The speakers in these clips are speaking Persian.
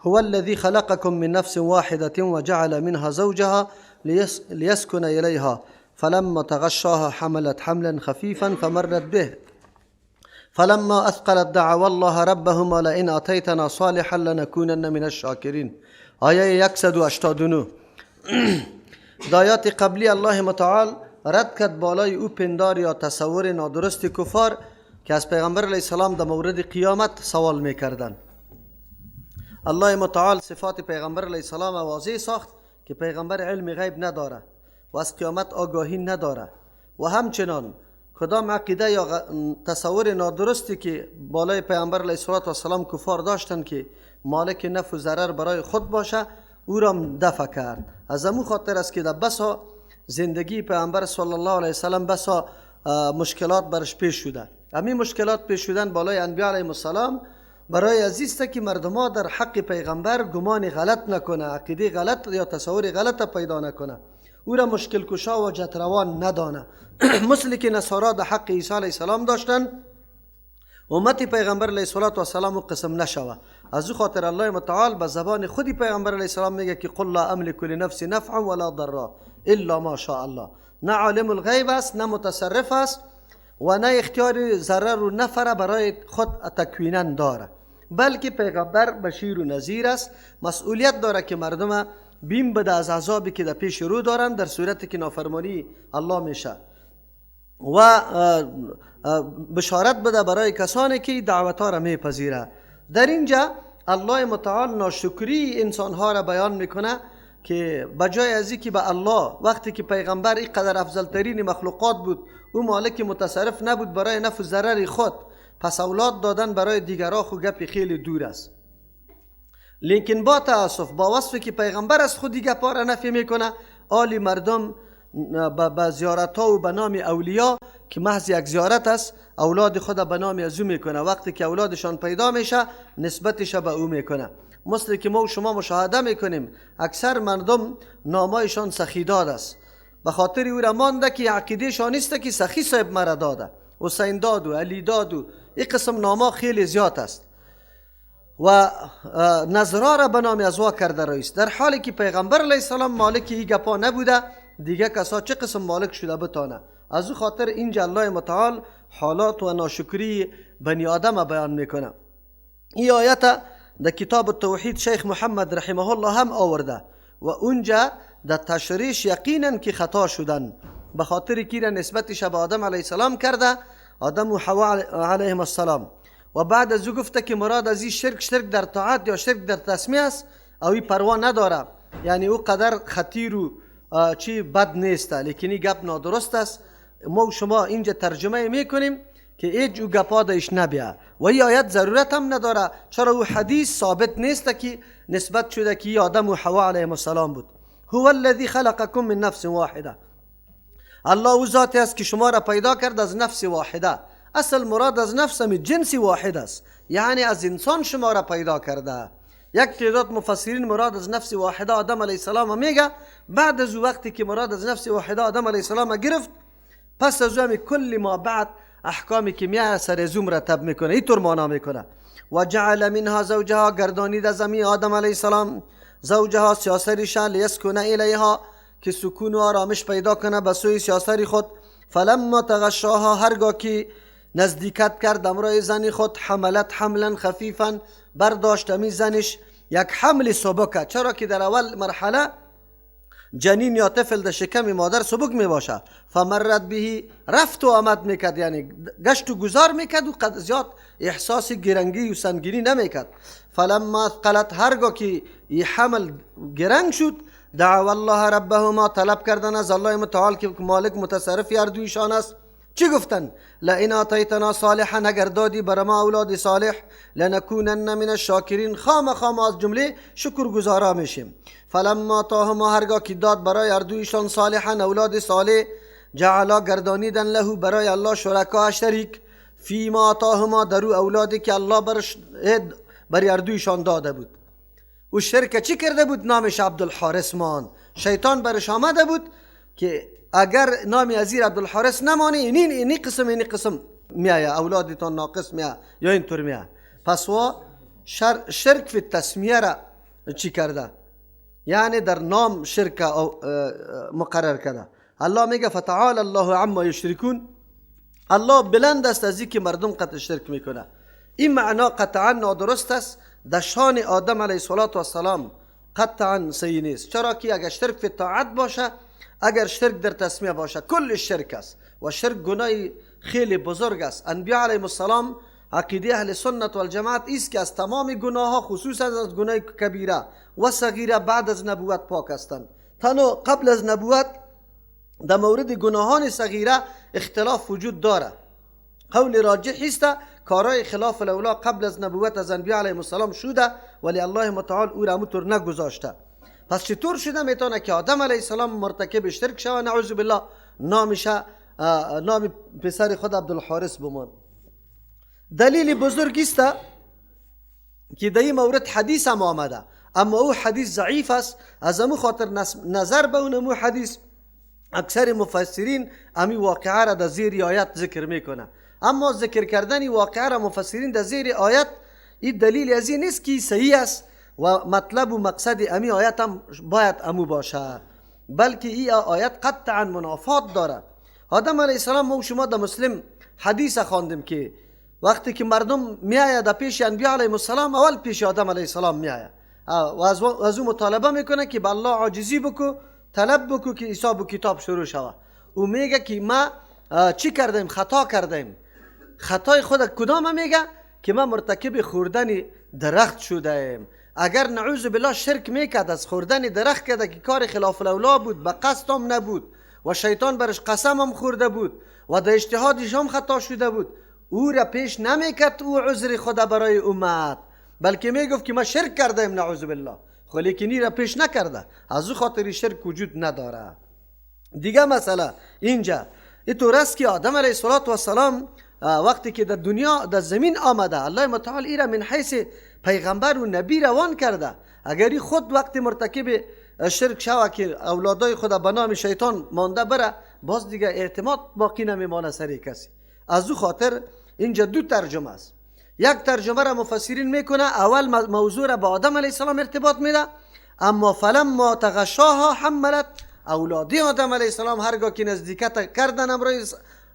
هو الذي خلقكم من نفس واحدة وجعل منها زوجها ليسكن إليها فلما تغشاها حملت حملا خفيفا فمرت به فلما أثقلت دعوا الله ربهما لئن آتيتنا صالحا لنكونن من الشاکرین. آیه 189. آیات قبلی الله متعال رد کرد بالای او پندار یا تصور نادرست کفار که از پیغمبر علیه السلام در مورد قیامت سوال میکردن. الله متعال صفات پیغمبر علیه السلام واضح ساخت که پیغمبر علم غیب نداره و از قیامت آگاهی نداره و همچنان کدام عقیده یا تصور نادرستی که بالای پیغمبر علیه السلام کفار داشتن که مالک نفع و ضرر برای خود باشه او را دفع کرد. از امو خاطر است که در بسا زندگی پیغمبر صلی الله علیه وسلم بسا مشکلات برش پیش شده. همین مشکلات پیش شدن بالای انبیاء علیهم السلام برای عزیزته که مردم در حق پیغمبر گمان غلط نکنه، عقیده غلط یا تصور غلط پیدا نکنه، او را مشکل کشا و جتروان ندانه. مثل که نصارا در حق عیسی علیه السلام داشتن، امت پیغمبر علیه السلام قسم نشوه. از او خاطر الله متعال به زبان خودی پیغمبر علیه السلام میگه که قل لا املک لنفسی نفعا ولا ضرا الا ما شاء الله. نه عالم الغیب است، نه متصرف است و نه اختیار ضرر و نفع برای خود تکوینن داره، بلکه پیغمبر بشیر و نذیر است. مسئولیت داره که مردم بیم بده از عذابی که در پیش رو دارن در صورتی که نافرمانی الله میشه و بشارت بده برای کسانی که دعوتها را میپذیره. در اینجا الله متعال ناشکری انسانها را بیان میکنه که بجای از اینکه به الله وقتی که پیغمبر اینقدر افضل ترین مخلوقات بود او مالک متصرف نبود برای نفع و ضرر خود، پس اولاد دادن برای دیگرها خو گپ خیلی دور است. لیکن با تاسف با وصفی که پیغمبر از خودی گپا را نفی میکنه، آلی مردم به زیارت ها و به نام اولیاء که محض یک زیارت است اولاد خود به نام از او میکنه، وقتی که اولادشان پیدا میشه نسبتش به او میکنه. مثل که ما و شما مشاهده میکنیم اکثر مردم نامایشان سخیداد است، به خاطر او را مانده که عقیده شان است که سخی صاحب مرا داده، حسین داد و علی داد و این قسم ناما خیلی زیاد است و نظرها را به نام از وا کرده رئیس، در حالی که پیغمبر علیه السلام مالک این گپا نبوده، دیگه کسا چه قسم مالک شده بتانه. از او خاطر اینجا الله متعال حالات و ناشکری بنی آدم بیان میکنه. این آیت در کتاب التوحید شیخ محمد رحمه الله هم آورده و اونجا در تشریش یقینا که خطا شدن به خاطر که نسبتش به آدم علیه السلام کرده، آدم و حوا علیهم السلام، و بعد از او گفته که مراد از این شرک در طاعت یا شرک در تسمیه است، او این پروا نداره، یعنی او قدر خطیر و چی بد نیست، لیکن این گپ نادرست است. ما و شما اینجا ترجمه میکنیم که هیچ او گپا دایش نبیه و این آیت ضرورت هم نداره، چرا او حدیث ثابت نیست که نسبت شده که آدم و حوا علیهم السلام بود. هو الذی خلقکم من نفس واحده، الله او ذاتی است که شما را پیدا کرد از نفس واحده. اصل مراد از نفس هم جنس واحد است، یعنی از انسان شما را پیدا کرده. یک تعداد مفسرین مراد از نفس واحده آدم علیه السلام میگه، بعد از وقتی که مراد از نفس واحده آدم علیه السلام گرفت، پس از هم کل ما بعد احکامی که میه سر زوم رتب میکنه، اینطور معنا میکنه. و جعل منها زوجها، گردانید از زمین آدم علیه السلام زوجها سیاسریش لیسکن الیها که سکون و آرامش پیدا کنه به سوی سیاسری خود. فلما تغشاها، هرگاه که نزدیکت کرد امرای زنی خود، حملت حملا خفیفا، برداشت امی زنش یک حمل سبکه، چرا که در اول مرحله جنین یا طفل در شکم مادر سبک می باشه، فمرت بهی، رفت و آمد میکرد، یعنی گشت و گذار میکرد و قد زیاد احساس گرنگی و سنگینی نمیکرد. فلما اثقلت، هرگاه که این حمل گرنگ شد، دعوا الله ربهما، طلب کردن از الله متعال که مالک متصرف هر دویشان است. چی گفتن؟ لئن آتیتنا صالحا، اگر دادی بر ما اولاد صالح، لنکونن من الشاکرین، خام از جمله شکرگزارا میشیم. فلما آتاهما، هرگاه که داد برای هر دویشان صالحا اولاد صالح، جعلا، گردانیدن له برای الله شرکا شریک، فیما آتاهما، در او اولادی که الله برای هر دویشان داده بود. و شرک چی کرده بود؟ نامش عبدالحارث مان، شیطان برش آمده بود که اگر نامی ازیر عبدالحارث نمانی اینی قسم میایه، اولادتان ناقص میایه یا اینطور میایه. پس و شرک فی التسمیه را چی کرده، یعنی در نام شرک مقرر کرده. الله میگه فتعال الله عما یشرکون، الله بلند است از اینکه مردم قطع شرک میکنه. این معنا قطعا نادرست است، در شان آدم علیه السلام قطعا صحیح نیست. چرا که اگر شرک فی طاعت باشه، اگر شرک در تسمیه باشه، کل شرک است و شرک گناه خیلی بزرگ است. انبیاء علیهم السلام عقیده اهل سنت و الجماعت است که از تمام گناه ها، خصوصا از گناه کبیره و صغیره، بعد از نبوت پاک هستند. تنها قبل از نبوت در مورد گناهان صغیره اختلاف وجود داره. قول راجح است کارای خلاف الاولا قبل از نبوت از انبیاء علیهم السلام شده، ولی الله متعال او را همونطور نگذاشته. پس چطور شده میتونه که آدم علیه السلام مرتکب شرک شوه؟ نعوذ بالله نام پسر خود عبدالحارث بمان. دلیل بزرگ است که در این مورد حدیث هم آمده، اما او حدیث ضعیف است. از امو خاطر نظر به اون حدیث اکثر مفسرین امی واقعه را در زیر آیت ذکر میکنه. اما ذکر کردن واقعه را مفسرین در زیر آیت این دلیل از این نیست که صحیح است و مطلب و مقصد امی آیت هم باید امو باشه، بلکه این آیت قطعا منافات داره. آدم علیه السلام ما و شما در مسلم حدیث خواندیم که وقتی که مردم میآید در پیش انبیاء علیهم السلام، اول پیش آدم علیه السلام میآید و از او مطالبه میکنه که به الله عاجزی بکو، طلب بکو که حساب و کتاب شروع شوه. او میگه که ما چی کردیم؟ خطا کردیم. خطای خود کدام؟ میگه که ما مرتکب خوردن درخت شدیم. اگر نعوذ بالله شرک میکرد، از خوردن درخت کرده که کار خلاف الاولا بود، به قصد هم نبود و شیطان برش قسم هم خورده بود و در اجتهادش هم خطا شده بود، او را پیش نمیکرد او عذر خدا برای امت، بلکه میگفت که ما شرک کردیم نعوذ بالله، خب لیکن را پیش نکرده. از او خاطر شرک وجود نداره. دیگه مسئله اینجا اینطور است که آدم علیه السلام وقتی که در دنیا در زمین آمده، الله متعال ایرا من حیث پیغمبر و نبی روان کرده. اگر خود وقتی مرتکب شرک شوه که اولادای خود به نام شیطان مانده بره، باز دیگه اعتماد باقی نمیمانه سر کسی. از او خاطر اینجا دو ترجمه است. یک ترجمه را مفسرین میکنه اول موضوع را به آدم علیه السلام ارتباط میده، اما فلما تغشاها حملت، اولادی آدم علیه السلام هرگاه که نزدیکت کردن امروی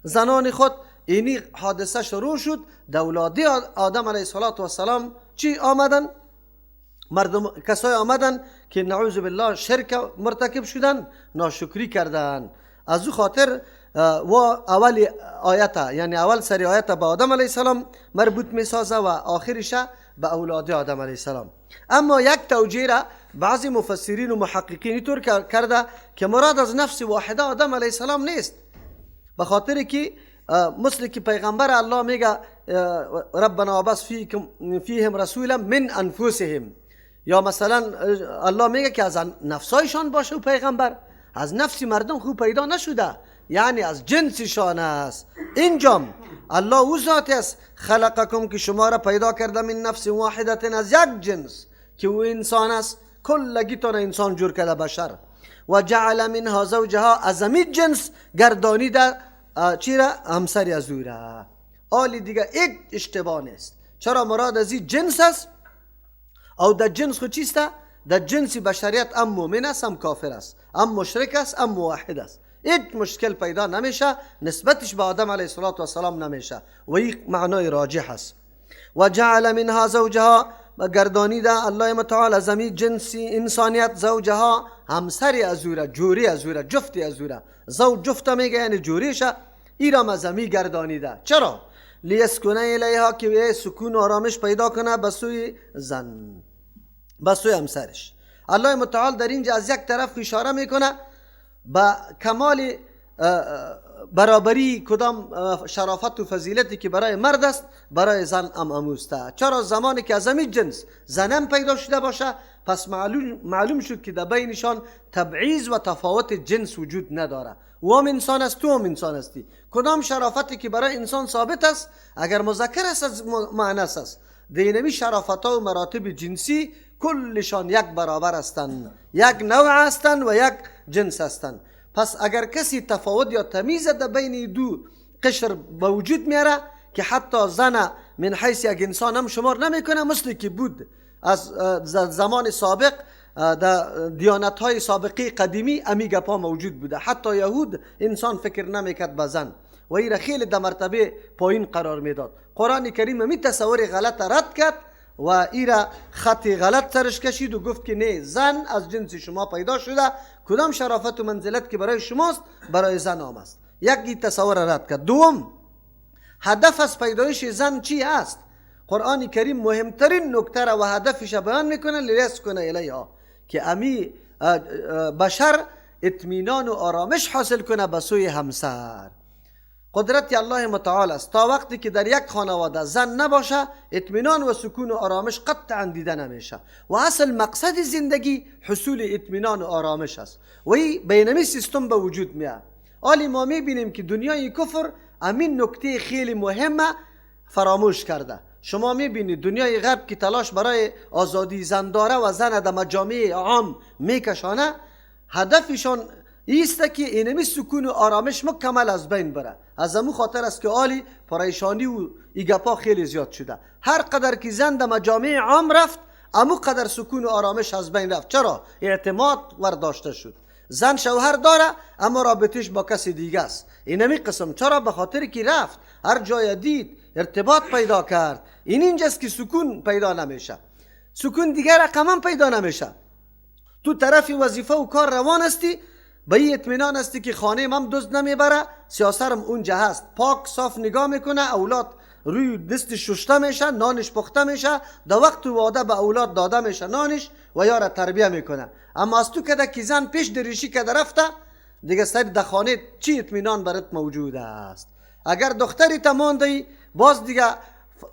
زنان خود، اینی حادثه شروع شد. در اولادی آدم علیه السلام چی آمدن؟ مردم کسای آمدن که نعوذ بالله شرک مرتکب شدن، ناشکری کردن. از او خاطر و اول آیت، یعنی اول سری آیت به آدم علیه السلام مربوط می سازه و آخرش به اولاد آدم علیه السلام. اما یک توجیه را بعضی مفسرین و محققین اینطور کرده که مراد از نفس واحده آدم علیه السلام نیست، به خاطر که مثل که پیغمبر الله میگه ربنا وبعث فیهم رسولا من انفسهم، یا مثلا الله میگه که از نفسایشان باشه و پیغمبر از نفس مردم خوب پیدا نشده، یعنی از جنسشان است. اینجام الله او ذاتی است خلقکم که شما را پیدا کرده من نفس واحدت، از یک جنس که او انسان است. کلگیتون انسان جور کرده بشر. و جعل منها زوجها، از همین جنس گردانیده چی را؟ همسری از او را. آلی دیگه یک اشتباه نیست. چرا مراد از این جنس است؟ او در جنس خود چیست؟ در جنس بشریت هم مومن است، هم کافر است، هم مشرک است، هم موحد است. هیچ مشکل پیدا نمیشه، نسبتش به آدم علیه السلام نمیشه و این معنای راجح است. و جعل منها زوجها، گردانیده الله متعال از همین جنس انسانیت زوجها، همسری از او را، جوری از او را، جفتی از او را. زوج جفت میگه یعنی جوریشه، ایرام از همین گردانیده. چرا؟ لیسکنه الیها، که سکون و آرامش پیدا کنه به سوی زن، به سوی همسرش. الله متعال در اینجا از یک طرف اشاره میکنه با کمال برابری کدام شرافت و فضیلتی که برای مرد است برای زن هم اموسته. چرا؟ زمانی که از همین جنس زنم پیدا شده باشه، پس معلوم شد که در بینشان تبعیض و تفاوت جنس وجود نداره. او هم انسان است، تو هم انسان هستی. کدام شرافتی که برای انسان ثابت است، اگر مذکر است از مؤنث است، دینمی شرافت ها و مراتب جنسی کلشان یک برابر هستند، یک نوع هستند و یک جنس هستند. پس اگر کسی تفاوت یا تمیز در بین دو قشر به وجود میاره که حتی زن من حیث یک انسان هم شمار نمیکنه، مثل که بود از زمان سابق در دیانت های سابقی قدیمی امی گپا موجود بوده. حتی یهود انسان فکر نمیکرد به زن و این را خیلی در مرتبه پایین قرار میداد. قرآن کریم می تصور غلط رد کرد و این را خط غلط سرش کشید و گفت که نه، زن از جنس شما پیدا شده، کدام شرافت و منزلت که برای شماست برای زن هم است. یک تصور رد کرد. دوم، هدف از پیدایش زن چی است؟ قرآن کریم مهمترین نکته را و هدفش بیان میکنه، لیسکن الیها، که امی بشر اطمینان و آرامش حاصل کنه به سوی همسر. قدرت الله متعال است. تا وقتی که در یک خانواده زن نباشه، اطمینان و سکون و آرامش قطعا دیده نمیشه. و اصل مقصد زندگی حصول اطمینان و آرامش است و این بینمی سیستم به وجود میاد. حالی ما میبینیم که دنیای کفر امین نکته خیلی مهمه فراموش کرده. شما میبینید دنیای غرب که تلاش برای آزادی زن داره و زن در مجامع عام میکشانه، هدفشان ایست که اینمی سکون و آرامش مکمل از بین بره. از امو خاطر است که حالی پریشانی و ایگپا خیلی زیاد شده. هر قدر که زن در مجامع عام رفت، امو قدر سکون و آرامش از بین رفت. چرا؟ اعتماد ورداشته شد. زن شوهر داره اما رابطش با کسی دیگه است. اینمی قسم. چرا؟ به خاطر که رفت هر جای دید ارتباط پیدا کرد. اینجاست که سکون پیدا نمیشه. سکون دیگر رقما پیدا نمیشه. تو طرف وظیفه و کار روان هستی، به این اطمینان هستی که خانه من دزد نمیبره، سیاسرم اونجا هست، پاک صاف نگاه میکنه، اولاد روی دستش شسته میشه، نانش پخته میشه، در وقت وعده به اولاد داده میشه نانش و یاره تربیه میکنه. اما از تو کده که زن پیش دریشی کده رفته، دیگه سر در خانه چی اطمینان برات موجود است؟ اگر دختری تماندی، باز دیگه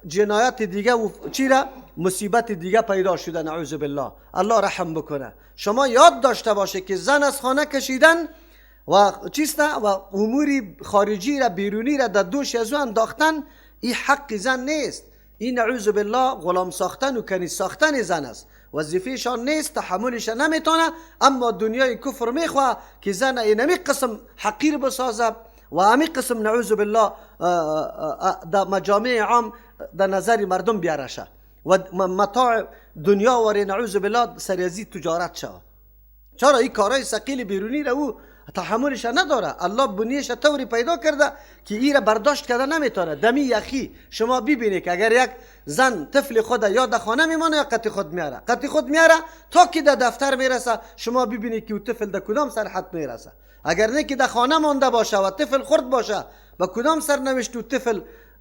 جنایت دیگه و چی را مصیبت دیگه پیدا شده. نعوذ بالله، الله رحم بکنه. شما یاد داشته باشه که زن از خانه کشیدن و چیست و اموری خارجی را بیرونی را در دوش از او انداختن، این حق زن نیست. این نعوذ بالله غلام ساختن و کنیز ساختن زن است. وظیفهشان نیست، تحملش نمیتونه. اما دنیای کفر میخواه که زن اینمی قسم حقیر بسازه و همی قسم نعوذ بالله در مجامع عام در نظر مردم بیارشه و متاع دنیا وری نعوذ بالله سریزی تجارت شود. چرا؟ این کارهای ثقیل بیرونی را او تحملش نداره. الله بنیش طوری پیدا کرده که این را برداشت کرده نمیتونه. دمی یخی شما ببینید که اگر یک زن طفل خود یا در خانه میمانه یا قطع خود میاره، قطع خود میاره تا که در دفتر میرسه، شما ببینید که او طفل در کدام سرحد میرسه. اگر نه که در خانه مانده باشه و طفل خرد باشه، با کدام سرنوشت و طفل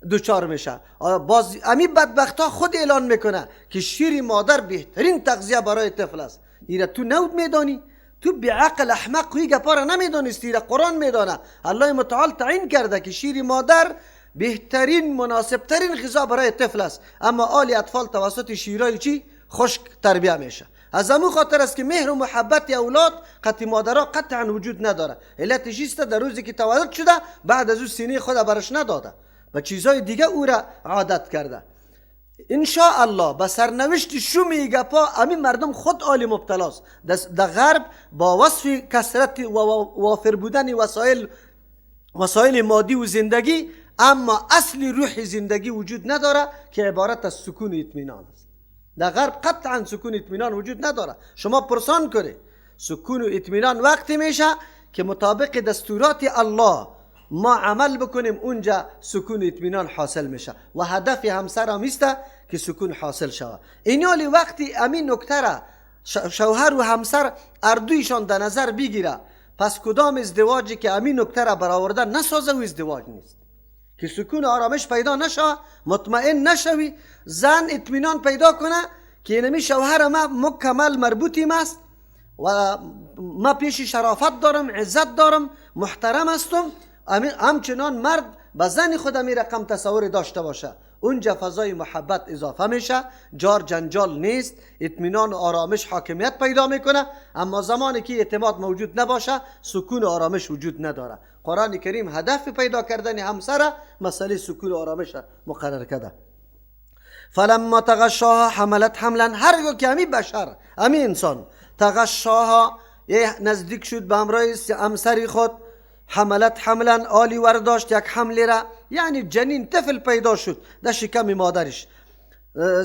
دوچار میشه. باز امی بدبختا خود اعلان میکنه که شیر مادر بهترین تغذیه برای طفل است. ایره تو نود میدانی؟ تو بعقل احمق کوی گپارا نمیدانستی؟ ایره قرآن میدانه. الله متعال تعیین کرده که شیر مادر بهترین مناسبترین غذا برای طفل است. اما آلی اطفال توسط شیرای چی؟ خشک تربیه میشه. از امو خاطر است که مهر و محبت اولاد قطع مادرها قطعا وجود نداره. علتش است در روزی که تولد شده بعد از او سینه خود برش نداده و چیزای دیگه او را عادت کرده. انشاءالله به سرنوشت شوم گپا همین مردم خود عالی مبتلاست. در غرب با وصف کثرت و وافر بودن وسایل مادی و زندگی، اما اصلی روح زندگی وجود نداره که عبارت از سکون و اطمینان است. در غرب قطعا سکون و اطمینان وجود نداره. شما پرسان کنید سکون و اطمینان وقتی میشه که مطابق دستورات الله ما عمل بکنیم، اونجا سکون و اطمینان حاصل میشه و هدف همسر هم است که سکون حاصل شود. اینالی وقتی امین نکته را شوهر و همسر اردویشان در نظر بگیره، پس کدام ازدواجی که امین نکته را برآورده نسازه و ازدواج نیست. که سکون و آرامش پیدا نشه، مطمئن نشوی، زن اطمینان پیدا کنه که اینمی شوهر ما مکمل مربوطیم است و ما پیش شرافت دارم، عزت دارم، محترم هستم. همچنان مرد به زن خود می رقم تصور داشته باشه، اونجا فضای محبت اضافه میشه، جار جنجال نیست، اطمینان و آرامش حاکمیت پیدا میکنه. اما زمانی که اعتماد موجود نباشه، سکون و آرامش وجود نداره. قرآن کریم هدف پیدا کردن همسر مسئله سکون و آرامش مقرر کرده. فلما تغشاها حملت حملا، هرگاه که همی بشر، همی انسان تغشاها نزدیک شد به همراه همسری خود، حملت حملا آلی ورداشت یک حمله را، یعنی جنین طفل پیدا شد در شکم مادرش،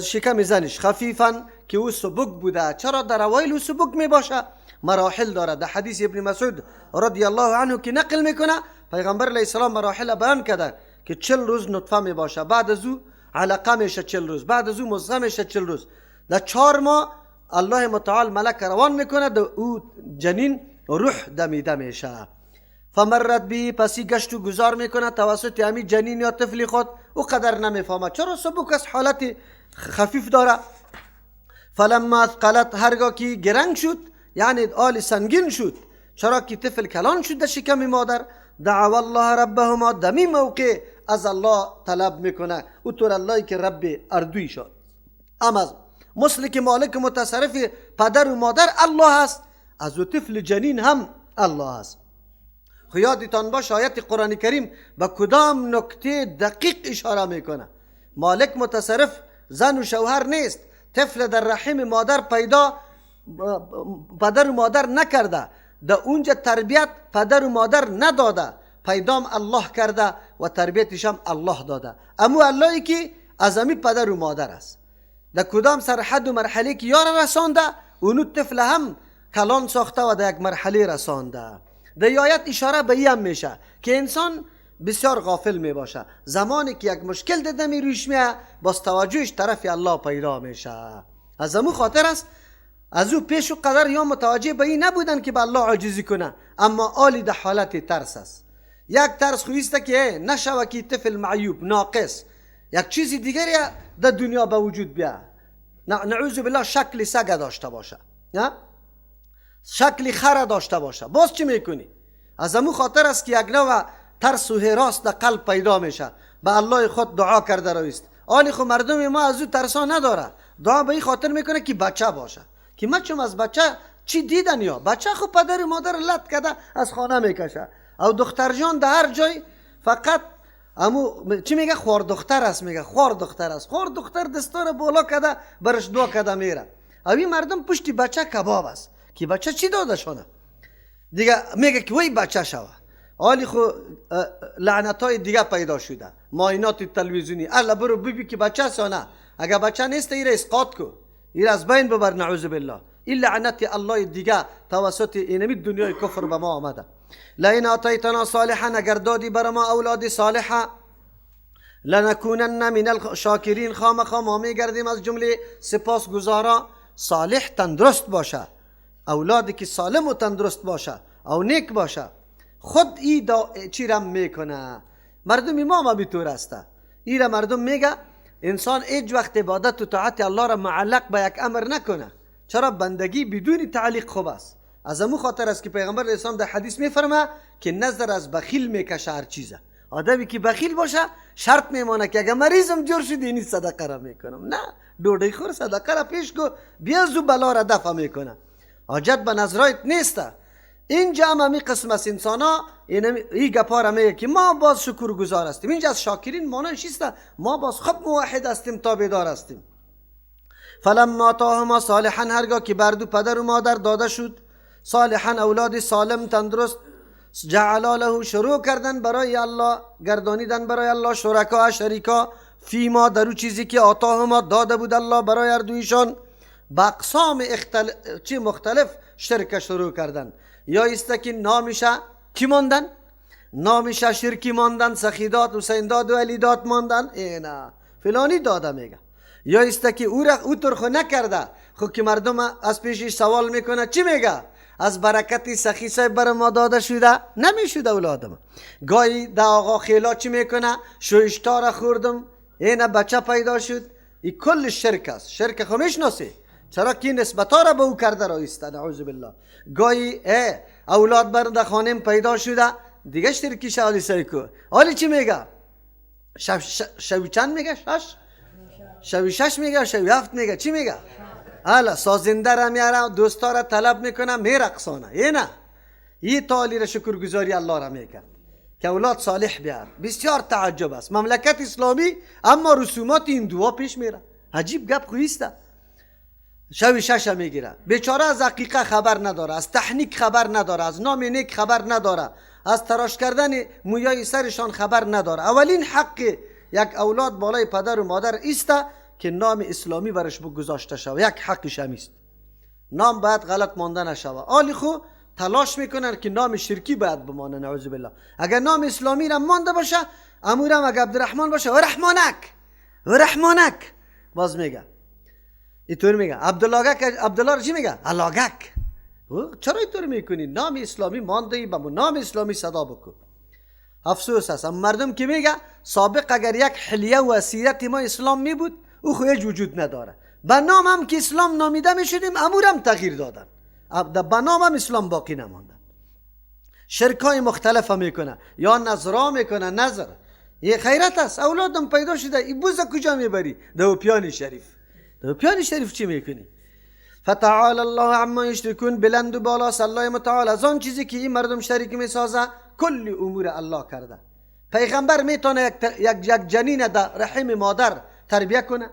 شکم زنش، خفیفا که او سبک بوده. چرا در اوایل او سبک می باشه؟ مراحل داره. در حدیث ابن مسعود رضی الله عنه که نقل میکنه، پیغمبر علیه السلام مراحل بیان کرده که 40 روز نطفه می باشه، بعد از او علقه میشه 40 روز، بعد از او مضغه میشه 40 روز. در 4 ماه الله متعال ملک روان میکنه، در او جنین روح دمیده میشه. فمرت بی، پسی گشت و گذار میکنه توسط همین جنین یا طفل خود، او قدر نمیفهمه چرا سبک است، حالت خفیف داره. فلما اثقلت، هرگاه که گرنگ شد یعنی آل سنگین شد، چرا که طفل کلان شد در شکم مادر، دعوا الله ربهما، دمی موقع از الله طلب میکنه او طور الله که رب اردوی شد. اما مثل که مالک متصرف پدر و مادر الله است، از او طفل جنین هم الله است. یادتان باشه آیت قرآن کریم به کدام نکته دقیق اشاره میکنه. مالک متصرف زن و شوهر نیست. طفل در رحم مادر پیدا پدر و مادر نکرده، در اونجا تربیت پدر و مادر نداده، پیدام الله کرده و تربیتش هم الله داده. اما اللهی که از امی پدر و مادر است، در کدام سرحد و مرحله که یار رسانده، اونو طفل هم کلان ساخته و در یک مرحله رسانده. در آیت اشاره به این میشه که انسان بسیار غافل می باشه. زمانی که یک مشکل دیده می روش میه، باز توجهش طرف الله پیدا میشه. از امو خاطر است از او پیش و قدر یا متوجه به این نبودن که به الله عاجزی کنه، اما آلی در حالت ترس است. یک ترس خویسته که نشوه که طفل معیوب ناقص یک چیزی دیگری در دنیا به وجود بیا، نعوذ بالله شکل سگ داشته باشه، نه شکل خر داشته باشه، باز چی میکنی؟ از امو خاطر است که یک نوع ترس و هراس در قلب پیدا میشه. به الله خود دعا کرده رویست. آلی خود مردم ما از او ترسا نداره، دعا به این خاطر میکنه که بچه باشه. که ما چون از بچه چی دیدن؟ یا بچه خود پدر و مادر لط کرده از خانه میکشه، او دختر جان در هر جای فقط امو چی میگه؟ خوار دختر است. میگه خوار دختر است. خوار دختر دستار بالا کرده برش دعا کرده میره. او این مردم پشتی بچه کباب است که بچه چی داده شونه دیگه، میگه که وای بچه شوه. حالی خو لعنت های دیگه پیدا شده، معاینات تلویزیونی، الا برو ببین که بچه است یا نه. اگر بچه نیست ایره اسقاط کو، ایره از بین ببر، نعوذ بالله. این لعنت الله دیگه توسط اینمی دنیای کفر به ما آمده. لئن آتیتنا صالحا، اگر دادی بر ما اولاد صالحه، لنکونن من الشاکرین، خامخا ما میگردیم از جمله سپاسگزارا. صالح تندرست باشه، اولادی که سالم و تندرست باشه او نیک باشه، خود ای چی رم میکنه. مردم ما هم بیطور هسته. ای را مردم میگه انسان ایج وقت عبادت و طاعت الله را معلق به یک امر نکنه. چرا؟ بندگی بدون تعلیق خوب است. از امو خاطر است که پیغمبر اسلام در حدیث میفرمه که نظر از بخیل میکشه هر چیزه. آدمی که بخیل باشه شرط میمانه که اگه مریضم جور شد اینی صدقه را میکنم، نه ډوډۍ خور صدقه را پیش کو، بیا زو بلا را دفع میکنه. حاجت به نظرایت نیسته. اینجا هم همی قسم از انسان ها این گپا را میگه که ما باز شکر گزار هستیم. اینجا از شاکرین مانه چیسته؟ ما باز خود موحد هستیم، تابعدار هستیم. فلما آتاهما صالحا، هرگاه که بردو پدر و مادر داده شد صالحا اولاد سالم تندرست، جعلا له، شروع کردن برای الله، گردانیدن برای الله شرکا شریکا، فیما درو چیزی که آتاهما داده بود الله برای اردویشان، با اقسام مختلف شرک شروع کردن. یا است که نامشه کی ماندن؟ نامشه شرکی ماندن، سخیدات، حسینداد و علیدات ماندن، اینا فلانی داده میگه. یا است که او طرخو نکرده، خود که مردم از پیشش سوال میکنه چی میگه؟ از برکتی سخی صاحب بر ما داده شده نمیشود اولادم. گاهی دا آقا خیلا چی میکنه؟ شویشتار خوردم اینا بچه پیدا شد. این کل شرک است. شرک خو میشناسی؟ چرا که نسبتا را به او کرده رایسته، نعوذ بالله. گاهی اولاد برده خانم پیدا شده دیگه شرکی شالی سایکو. حالی چی میگه؟ شوی چند میگه؟ شوی شش میگه؟ شوی هفت میگه؟ چی میگه؟ حالا سازنده را میاره، دوستا را طلب میکنه، میرقصانه. نه این تالی را شکرگزاری الله را میکرد که اولاد صالح بیار. بسیار تعجب است. مملکت اسلامی اما رسومات این دعا پیش میره. عجیب گپ خویسته. شوی شش میگیره، بیچاره از حقیقت خبر نداره، از تحنیک خبر نداره، از نام نیک خبر نداره، از تراش کردن مویای سرشان خبر نداره. اولین حق یک اولاد بالای پدر و مادر است که نام اسلامی برش بگذاشته شود. یک حقش همیست، نام باید غلط مانده نشود. آلی خو تلاش میکنن که نام شرکی باید بمانه، نعوذ بالله. اگر نام اسلامی را مانده باشه، امورم اگر عبدالرحمن باشه و رحمانک باز میگه اینطور میگه. عبدالله را چی میگه؟ علاگک. چرا اینطور میکنی؟ نام اسلامی مانده ای، با نام اسلامی صدا بکن. افسوس است مردم که میگه سابق اگر یک حلیه و سیرت ما اسلام می بود، او خو هیچ وجود نداره. به نام هم که اسلام نامیده میشدیم، امورم تغییر دادن، به نام هم اسلام باقی نمانده. شرکای مختلف هم میکنه، یا نظرا میکنه. نظر یه خیرت است. اولادم پیدا شده، این بوز کجا میبری؟ دو پیان شریف چی میکنی؟ فتعال الله عما یشرکون، بلند و بالا الله متعال از آن چیزی که این مردم شریک میسازه. کل امور الله کرده. پیغمبر میتونه یک جنین در رحم مادر تربیه کنه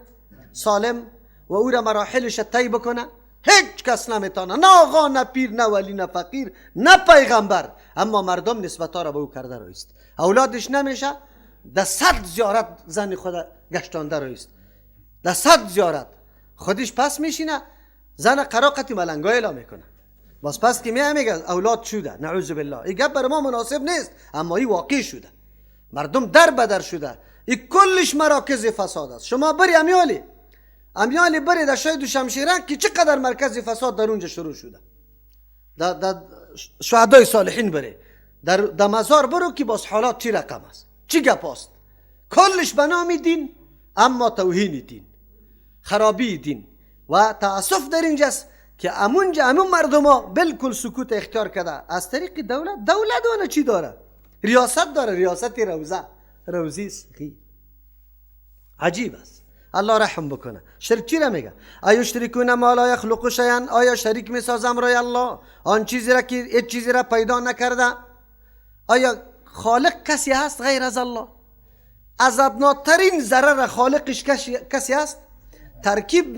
سالم و او را مراحلش طی بکنه؟ هیچ کس نمیتونه، نه آقا، نه پیر، نه ولی، نه فقیر، نه پیغمبر. اما مردم نسبت ها را به او کرده رویست. اولادش نمیشه، ده 100 زیارت زن خود گشتانده رویست، ده 100 زیارت. خودش پس میشینه، زن قراقتی ملنگای اعلام میکنه. باز پس که میگه اولاد شده، نعوذ بالله. این گپ بر ما مناسب نیست، اما این واقع شده. مردم در بدر شده. این کلش مراکز فساد است. شما بری امیالی بری در شهید و شمشیرک که چقدر مرکز فساد در اونجا شروع شده. در شهدای صالحین بری، در مزار برو که باز حالات چی رقم است، چی گپ است. کلش به نام دین، اما توهین دین، خرابی دین. و تاسف در اینجاست که امون مردم ها بالکل سکوت اختیار کرده از طریق دولت و چی داره؟ ریاست داره، ریاست روزی سخی. عجیب است. الله رحم بکنه. شرک چی را میگه؟ ایشرکون ما لا یخلق شیئا، آیا شریک میسازم رای الله آن چیزی را که هیچ چیزی را پیدا نکرده؟ آیا خالق کسی هست غیر از الله؟ عذابناکترین ضرر خالقش کسی هست؟ ترکیب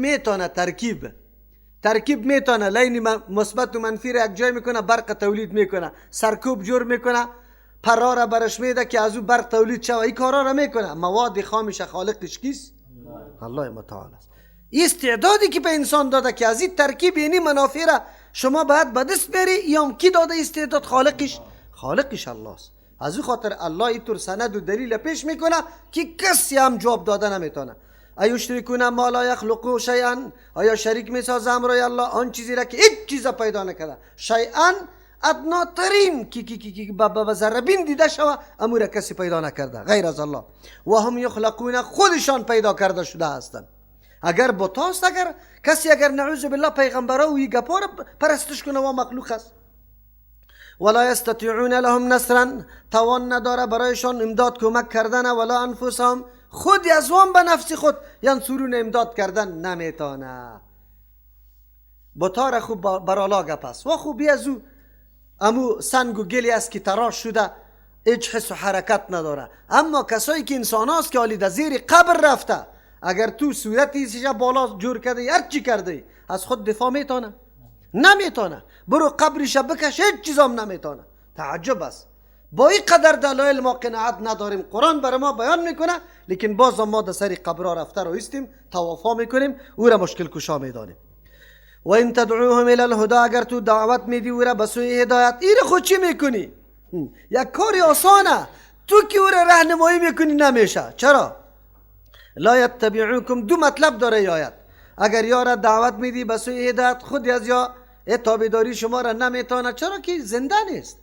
میتونه لین مثبت و منفی را یک جای میکنه، برق تولید میکنه، سرکوب جور میکنه، پرا را برش میده که از او برق تولید شود. این کارا را میکنه. مواد خامش خالقش کیست؟ الله متعال است. این استعدادی که به انسان داده که از این ترکیب یعنی منافع را شما باید به دست بری، یا کی داده استعداد؟ خالقش الله است. از او خاطر الله اینطور سند و دلیل پیش میکنه که کسی هم جواب داده نمیتونه. ایشرکون ما لا یخلقوا شیئا، آیا شریک میسازه امرای الله آن چیزی را که هیچ چیز پیدا نکرده؟ شیئا ادناترین که به ذره دیده شود، امور کسی پیدا نکرده غیر از الله. و هم یخلقون، خودشان پیدا کرده شده هستند. اگر بتاست، اگر کسی نعوذ بالله پیغمبرا و گپا را پرستش کنه و مخلوق است. ولا یستطیعون لهم نصرا، توان نداره برایشان امداد کمک کردن. ولا انفسهم، خود از وان به نفس خود ینصرون، امداد کردن نمیتونه. بتا را خوب برالا گپ است. و خوبی از او امو سنگ و گلی است که تراش شده، هیچ حس و حرکت نداره. اما کسایی که انسان هاست که حالی در زیر قبر رفته، اگر تو صورتی سیجا بالا جور کرده، هر چی کرده، از خود دفاع میتونه؟ نمیتونه. برو قبرش بکش، هیچ چیز هم نمیتونه. تعجب است. با این قدر دلایل ما قناعت نداریم. قرآن بر ما بیان میکنه، لیکن باز ما در سر قبرها رفته رو ایستیم، توافا میکنیم، او را مشکل کشا میدانیم. و این تدعوهم الی الهدی، اگر تو دعوت میدی او را به سوی هدایت، این را خود چی میکنی؟ یک کاری آسانه، تو که او را راهنمایی میکنی نمیشه. چرا؟ لا یتبعوکم، دو مطلب داره آیت. اگر یارا دعوت میدی به سوی هدایت، خود از یا تابعداری شما را نمیتونه. چرا که زنده نیست،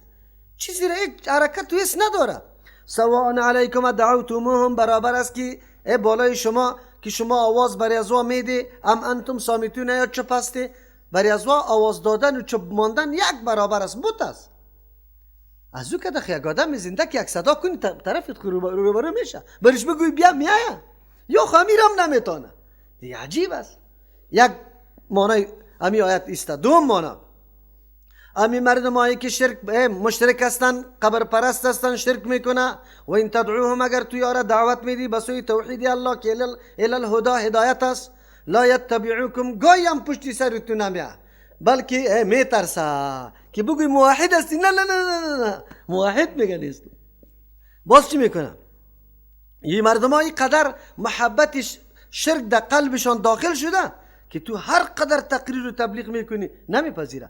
چیزی را یک حرکت تویست نداره. سواء علیکم دعوتموهم، برابر است که بالای شما که شما آواز برای ازوا میدی، ام انتم صامتون، یا چپ هستی. برای ازوا آواز دادن و چپ ماندن یک برابر است، بوت است. از او که دخی یک آدم زنده که یک صدا کنی طرفت روبرو میشه، برش بگوی بیا میایه، یا خمیرم نمیتونه. دیگه عجیب است. یک معنی امی آیت است. دوم معنی، امی مردم هایی که شرک مشرک هستن، قبر پرست هستن، شرک میکنه. و این تدعوهم، اگر تو یارا دعوت میدی به سوی توحید الله که الی الهدی، هدایت است، لا یتبعوکم، گاهی هم پشتی سرتون نمیه، بلکه میترسه که بگوی موحد هستی. نه موحد میگه نیست. باز چی میکنه؟ این مردم هایی قدر محبتش شرک در قلبشان داخل شده که تو هر قدر تقریر و تبلیغ میکنی نمیپذیره.